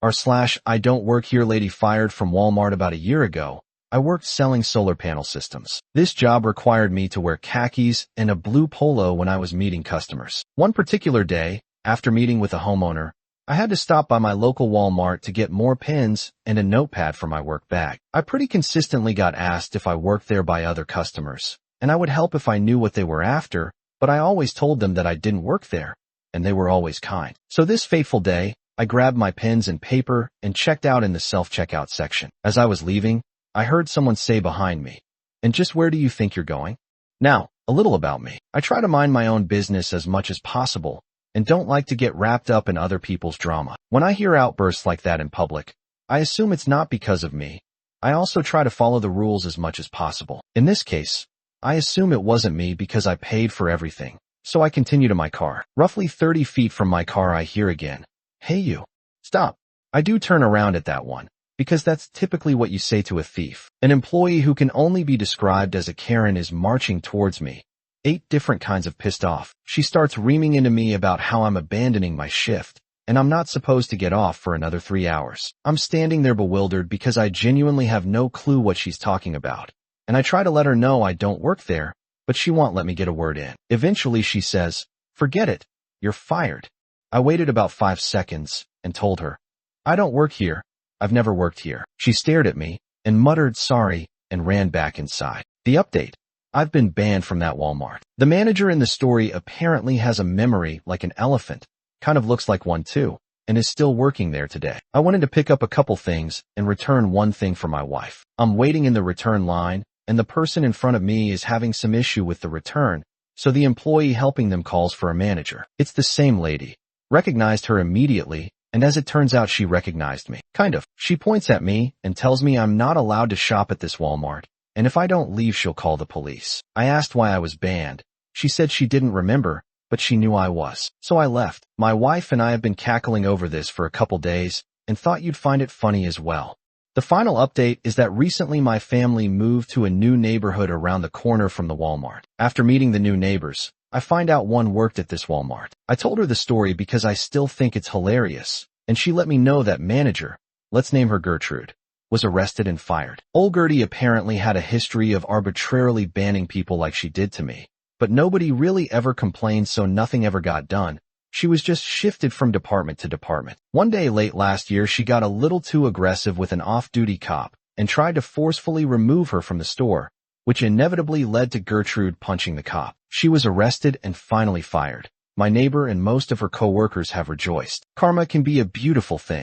r/IDontWorkHereLady Fired from Walmart about a year ago, I worked selling solar panel systems. This job required me to wear khakis and a blue polo when I was meeting customers. One particular day, after meeting with a homeowner, I had to stop by my local Walmart to get more pens and a notepad for my work bag. I pretty consistently got asked if I worked there by other customers, and I would help if I knew what they were after, but I always told them that I didn't work there, and they were always kind. So this fateful day, I grabbed my pens and paper and checked out in the self-checkout section. As I was leaving, I heard someone say behind me, "And just where do you think you're going?" Now, a little about me. I try to mind my own business as much as possible and don't like to get wrapped up in other people's drama. When I hear outbursts like that in public, I assume it's not because of me. I also try to follow the rules as much as possible. In this case, I assume it wasn't me because I paid for everything. So I continue to my car. Roughly 30 feet from my car I hear again, "Hey you, stop." I do turn around at that one, because that's typically what you say to a thief. An employee who can only be described as a Karen is marching towards me, 8 different kinds of pissed off. She starts reaming into me about how I'm abandoning my shift, and I'm not supposed to get off for another 3 hours. I'm standing there bewildered because I genuinely have no clue what she's talking about, and I try to let her know I don't work there, but she won't let me get a word in. Eventually she says, "Forget it, you're fired." I waited about 5 seconds and told her, "I don't work here. I've never worked here." She stared at me and muttered sorry and ran back inside. The update: I've been banned from that Walmart. The manager in the story apparently has a memory like an elephant, kind of looks like one too, and is still working there today. I wanted to pick up a couple things and return one thing for my wife. I'm waiting in the return line, and the person in front of me is having some issue with the return, so the employee helping them calls for a manager. It's the same lady. Recognized her immediately, and as it turns out she recognized me. Kind of. She points at me and tells me I'm not allowed to shop at this Walmart, and if I don't leave she'll call the police. I asked why I was banned. She said she didn't remember, but she knew I was. So I left. My wife and I have been cackling over this for a couple days and thought you'd find it funny as well. The final update is that recently my family moved to a new neighborhood around the corner from the Walmart. After meeting the new neighbors, I find out one worked at this Walmart. I told her the story because I still think it's hilarious, and she let me know that manager, let's name her Gertrude, was arrested and fired. Old Gertie apparently had a history of arbitrarily banning people like she did to me, but nobody really ever complained, so nothing ever got done. She was just shifted from department to department. One day late last year she got a little too aggressive with an off-duty cop and tried to forcefully remove her from the store, which inevitably led to Gertrude punching the cop. She was arrested and finally fired. My neighbor and most of her co-workers have rejoiced. Karma can be a beautiful thing.